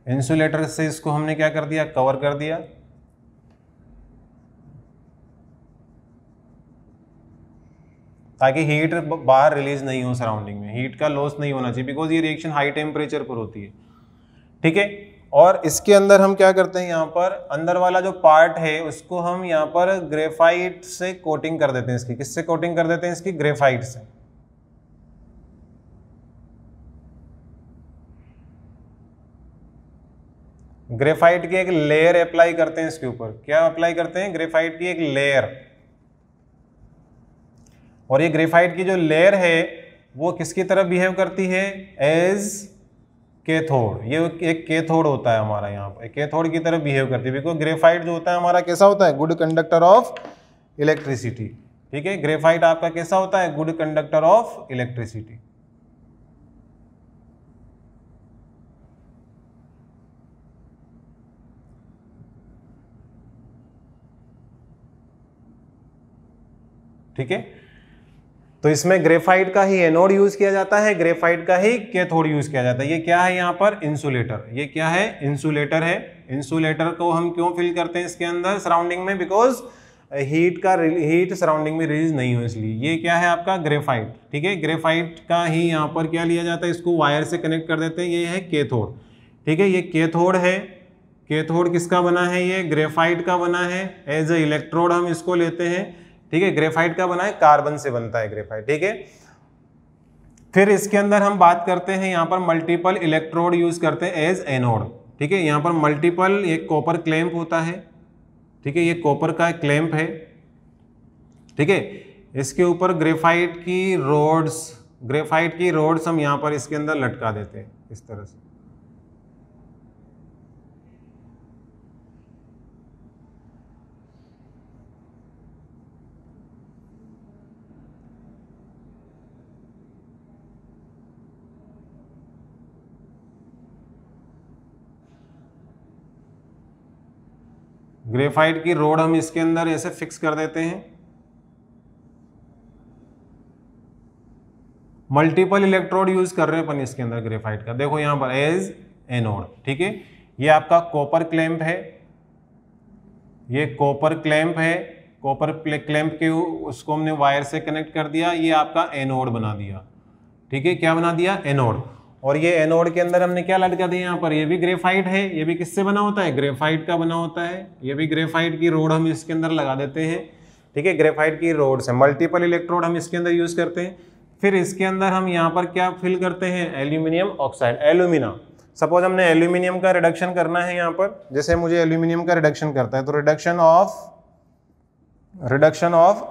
इंसुलेटर से इसको हमने क्या कर दिया, कवर कर दिया। ताकि हीट बाहर रिलीज नहीं हो सराउंडिंग में, हीट का लॉस नहीं होना चाहिए, बिकॉज ये रिएक्शन हाई टेम्परेचर पर होती है। ठीक है, और इसके अंदर हम क्या करते हैं, यहाँ पर अंदर वाला जो पार्ट है उसको हम यहाँ पर ग्रेफाइट से कोटिंग कर देते हैं इसकी। किससे कोटिंग कर देते हैं इसकी? ग्रेफाइट से। ग्रेफाइट की एक लेयर अप्लाई करते हैं इसके ऊपर। क्या अप्लाई करते हैं? ग्रेफाइट की एक लेयर। और ये ग्रेफाइट की जो लेयर है वो किसकी तरह बिहेव करती है? As cathode. ये एक कैथोड होता है हमारा, यहाँ पर कैथोड की तरह बिहेव करती है, बिकॉज ग्रेफाइट जो होता है हमारा कैसा होता है? Good conductor of electricity. ठीक है, ग्रेफाइट आपका कैसा होता है? Good conductor of electricity. ठीक है, तो इसमें ग्रेफाइट का ही एनोड यूज किया जाता है, ग्रेफाइट का ही कैथोड यूज किया जाता है। ये क्या है यहाँ पर? इंसुलेटर। ये क्या है? इंसुलेटर है। इंसुलेटर को हम क्यों फिल करते हैं इसके अंदर सराउंडिंग में? बिकॉज हीट सराउंडिंग में रिलीज नहीं हो, इसलिए। ये क्या है आपका? ग्रेफाइट। ठीक है, ग्रेफाइट का ही यहाँ पर क्या लिया जाता है? इसको वायर से कनेक्ट कर देते हैं। ये है कैथोड। ठीक है, ये कैथोड है। कैथोड किसका बना है? ये ग्रेफाइट का बना है। एज ए इलेक्ट्रोड हम इसको लेते हैं। ठीक है, ग्रेफाइट का बना है, कार्बन से बनता है ग्रेफाइट। ठीक है, फिर इसके अंदर हम बात करते हैं यहाँ पर मल्टीपल इलेक्ट्रोड यूज करते हैं एज एनोड। ठीक है, यहाँ पर मल्टीपल, एक कॉपर क्लैंप होता है। ठीक है, ये कॉपर का क्लैंप है। ठीक है, इसके ऊपर ग्रेफाइट की रोड्स हम यहाँ पर इसके अंदर लटका देते हैं इस तरह से। ग्रेफाइट की रोड हम इसके अंदर ऐसे फिक्स कर देते हैं। मल्टीपल इलेक्ट्रोड यूज कर रहे हैं अपन इसके अंदर ग्रेफाइट का। देखो यहां पर एज एनोड। ठीक है, ये आपका कॉपर क्लैंप है। ये कॉपर क्लैंप है। कॉपर क्लैंप के उसको हमने वायर से कनेक्ट कर दिया। ये आपका एनोड बना दिया। ठीक है, क्या बना दिया? एनोड। और ये एनोड के अंदर हमने क्या लटका दिया यहाँ पर? ये भी ग्रेफाइट है। ये भी किससे बना होता है? ग्रेफाइट का बना होता है। ये भी ग्रेफाइट की रोड हम इसके अंदर लगा देते हैं। ठीक है, ग्रेफाइट की रोड से मल्टीपल इलेक्ट्रोड हम इसके अंदर यूज करते हैं। फिर इसके अंदर हम यहाँ पर क्या फिल करते हैं? Aluminium oxide, alumina. सपोज हमने एल्यूमिनियम का रिडक्शन करना है यहाँ पर, जैसे मुझे एल्यूमिनियम का रिडक्शन करता है, तो रिडक्शन ऑफ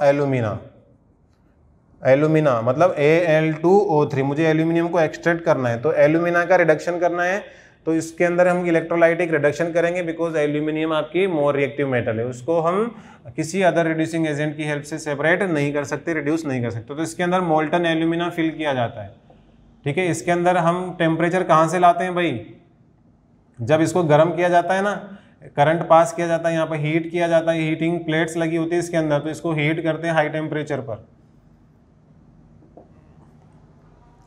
एल्यूमिना मतलब Al2O3। मुझे एल्यूमिनियम को एक्सट्रैक्ट करना है, तो एल्यूमिना का रिडक्शन करना है, तो इसके अंदर हम इलेक्ट्रोलाइटिक रिडक्शन करेंगे, बिकॉज एल्यूमिनियम आपकी मोर रिएक्टिव मेटल है। उसको हम किसी अदर रिड्यूसिंग एजेंट की हेल्प से सेपरेट नहीं कर सकते, रिड्यूस नहीं कर सकते। तो इसके अंदर मोल्टन एल्यूमिना फिल किया जाता है। ठीक है, इसके अंदर हम टेम्परेचर कहाँ से लाते हैं भाई? जब इसको गर्म किया जाता है ना, करंट पास किया जाता है, यहाँ पर हीट किया जाता है, हीटिंग प्लेट्स लगी होती है इसके अंदर, तो इसको हीट करते हैं हाई टेम्परेचर पर।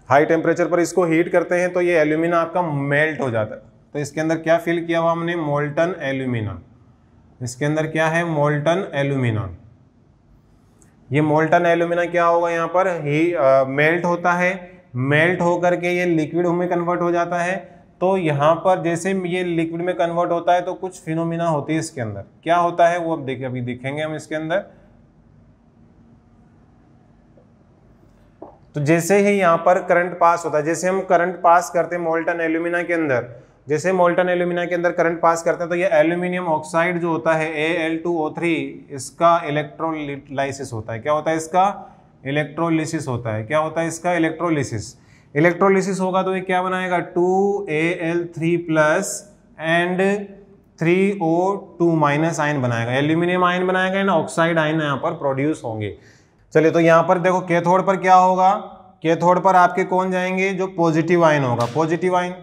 हाई टेम्परेचर पर इसको हीट करते हैं तो ये एल्यूमिना आपका मेल्ट हो जाता है। तो इसके अंदर क्या फिल किया हुआ हमने? Molten alumina. इसके अंदर क्या है? Molten alumina. ये मोल्टन एल्यूमिना क्या होगा? यहाँ पर ही मेल्ट होता है। मेल्ट होकर के ये लिक्विड में कन्वर्ट हो जाता है। तो यहाँ पर जैसे ये लिक्विड में कन्वर्ट होता है तो कुछ फिनोमिना होती है इसके अंदर। क्या होता है वो अब अभी देखेंगे हम इसके अंदर। तो जैसे ही यहाँ पर करंट पास होता है, जैसे हम करंट पास करते हैं मोल्टन एल्यूमिना के अंदर, जैसे मोल्टन एल्यूमिना के अंदर करंट पास करते हैं, तो ये एल्यूमिनियम ऑक्साइड जो होता है Al2O3, इसका इलेक्ट्रोलाइसिस होता है। क्या होता है इसका? इलेक्ट्रोलिसिस होता है। क्या होता है इसका? इलेक्ट्रोलिसिस। इलेक्ट्रोलिसिस होगा तो ये क्या बनाएगा? 2Al3+ एंड 3O2- आयन बनाएगा। एल्यूमिनियम आयन बनाएगा ना, ऑक्साइड आयन यहाँ पर प्रोड्यूस होंगे। चलिए, तो यहाँ पर देखो कैथोड पर क्या होगा? कैथोड पर आपके कौन जाएंगे? जो पॉजिटिव आयन होगा, पॉजिटिव आयन।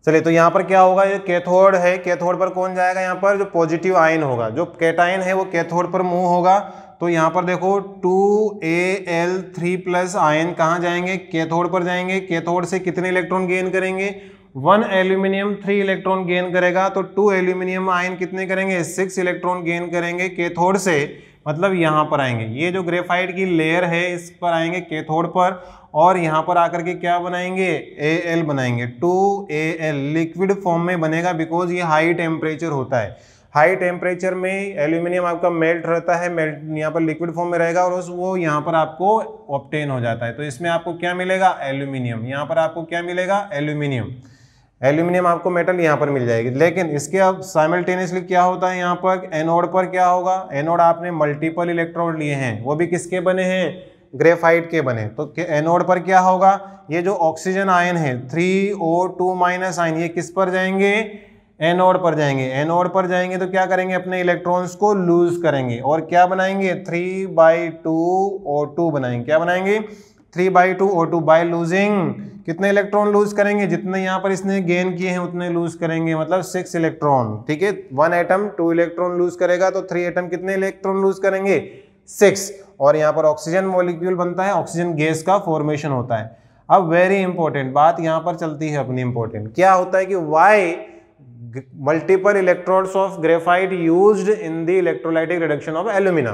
चलिए, तो यहाँ पर क्या होगा? ये कैथोड है, कैथोड पर कौन जाएगा? यहाँ पर जो पॉजिटिव आयन होगा, जो कैटायन है वो कैथोड पर मूव होगा, तो यहाँ पर देखो 2Al3 प्लस आयन कहाँ जाएंगे, कैथोड पर जाएंगे। कैथोड से कितने इलेक्ट्रॉन गेन करेंगे, 1 एल्यूमिनियम 3 इलेक्ट्रॉन गेन करेगा, तो 2 एल्यूमिनियम आयन कितने करेंगे, 6 इलेक्ट्रॉन गेन करेंगे कैथोड से, मतलब यहाँ पर आएंगे। ये जो ग्रेफाइट की लेयर है इस पर आएंगे कैथोड पर, और यहाँ पर आकर के क्या बनाएंगे, Al बनाएंगे। 2Al लिक्विड फॉर्म में बनेगा, बिकॉज ये हाई टेम्परेचर होता है। हाई टेम्परेचर में एल्यूमिनियम आपका मेल्ट रहता है, मेल्ट यहाँ पर लिक्विड फॉर्म में रहेगा, और वो यहाँ पर आपको ऑब्टेन हो जाता है। तो इसमें आपको क्या मिलेगा, एल्यूमिनियम। यहाँ पर आपको क्या मिलेगा, एल्यूमिनियम। एल्यूमिनियम आपको मेटल यहाँ पर मिल जाएगी। लेकिन इसके अब साइमल्टेनियसली क्या होता है, यहाँ पर एनोड पर क्या होगा, एनोड आपने मल्टीपल इलेक्ट्रोड लिए हैं, वो भी किसके बने हैं, ग्रेफाइट के बने। तो एनोड पर क्या होगा, ये जो ऑक्सीजन आयन है 3O2 माइनस आयन, ये किस पर जाएंगे, एनोड पर जाएंगे। एनोड पर जाएंगे तो क्या करेंगे, अपने इलेक्ट्रॉन्स को लूज करेंगे, और क्या बनाएंगे, 3/2O2 बनाएंगे। क्या बनाएंगे, 3/2O2 बाय लूजिंग कितने इलेक्ट्रॉन लूज करेंगे, जितने यहाँ पर इसने गेन किए हैं उतने लूज करेंगे, मतलब 6 इलेक्ट्रॉन। ठीक है, 1 एटम 2 इलेक्ट्रॉन लूज करेगा, तो 3 एटम कितने इलेक्ट्रॉन लूज करेंगे, 6। और यहाँ पर ऑक्सीजन मॉलिक्यूल बनता है, ऑक्सीजन गैस का फॉर्मेशन होता है। अब वेरी इंपॉर्टेंट बात यहाँ पर चलती है अपनी, इंपॉर्टेंट क्या होता है कि why multiple electrodes of graphite used in the electrolytic reduction of alumina.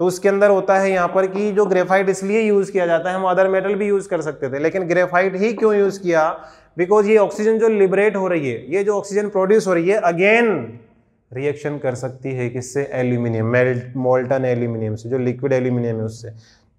तो उसके अंदर होता है यहाँ पर कि जो ग्रेफाइट इसलिए यूज किया जाता है, हम अदर मेटल भी यूज कर सकते थे, लेकिन ग्रेफाइट ही क्यों यूज किया, बिकॉज ये ऑक्सीजन जो लिबरेट हो रही है, ये जो ऑक्सीजन प्रोड्यूस हो रही है, अगेन रिएक्शन कर सकती है किससे, एल्यूमिनियम, मोल्टन एल्यूमिनियम से, जो लिक्विड एल्यूमिनियम है उससे।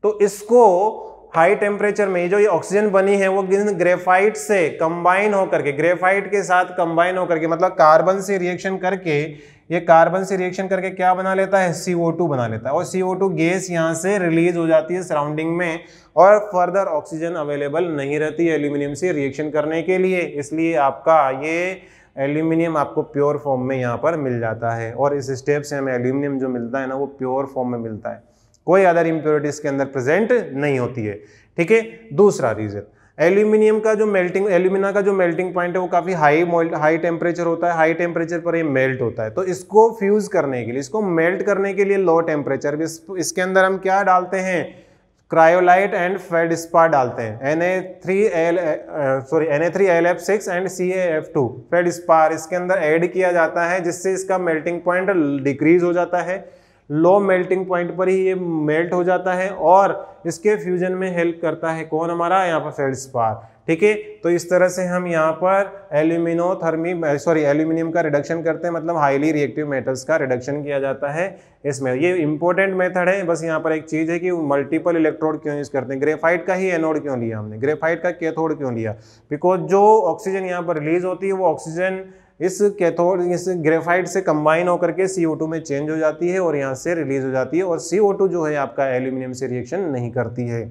तो इसको हाई टेम्परेचर में जो ये ऑक्सीजन बनी है वो ग्रेफाइट से कंबाइन होकर के, ग्रेफाइट के साथ कंबाइन होकर के, मतलब कार्बन से रिएक्शन करके, ये कार्बन से रिएक्शन करके क्या बना लेता है, CO2 बना लेता है, और CO2 गैस यहाँ से रिलीज हो जाती है सराउंडिंग में, और फर्दर ऑक्सीजन अवेलेबल नहीं रहती एल्यूमिनियम से रिएक्शन करने के लिए। इसलिए आपका ये एल्यूमिनियम आपको प्योर फॉर्म में यहाँ पर मिल जाता है, और इस स्टेप से हमें एल्यूमिनियम जो मिलता है ना, वो प्योर फॉर्म में मिलता है, कोई अदर इम्प्योरिटीज के अंदर प्रेजेंट नहीं होती है। ठीक है, दूसरा रीजन, एल्यूमिनियम का जो मेल्टिंग, एल्यूमिना का जो मेल्टिंग पॉइंट है वो काफी हाई टेम्परेचर होता है, हाई टेम्परेचर पर ये मेल्ट होता है। तो इसको फ्यूज करने के लिए, इसको मेल्ट करने के लिए लो टेम्परेचर, इसके अंदर हम क्या डालते हैं, क्रायोलाइट एंड फेल्डस्पार डालते हैं, Na3Alf6 एंड CaF2 फेल्डस्पार इसके अंदर ऐड किया जाता है, जिससे इसका मेल्टिंग पॉइंट डिक्रीज हो जाता है, लो मेल्टिंग पॉइंट पर ही ये मेल्ट हो जाता है, और इसके फ्यूजन में हेल्प करता है कौन, हमारा यहाँ पर फेल्डस्पार। ठीक है, तो इस तरह से हम यहाँ पर एल्यूमिनियम का रिडक्शन करते हैं, मतलब हाईली रिएक्टिव मेटल्स का रिडक्शन किया जाता है इसमें। ये इंपॉर्टेंट मेथड है। बस यहाँ पर एक चीज है कि मल्टीपल इलेक्ट्रोड क्यों यूज करते हैं, ग्रेफाइट का ही एनोड क्यों लिया हमने, ग्रेफाइट का कैथोड क्यों लिया, बिकॉज जो ऑक्सीजन यहाँ पर रिलीज होती है वो ऑक्सीजन इस कैथोड, इस ग्रेफाइट से कंबाइन होकर के CO2 में चेंज हो जाती है, और यहाँ से रिलीज हो जाती है, और CO2 जो है आपका एल्यूमिनियम से रिएक्शन नहीं करती है।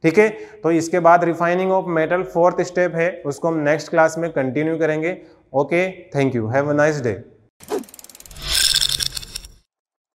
ठीक है, तो इसके बाद refining of metal 4th step है, उसको हम नेक्स्ट क्लास में कंटिन्यू करेंगे। Okay, thank you, have a nice day.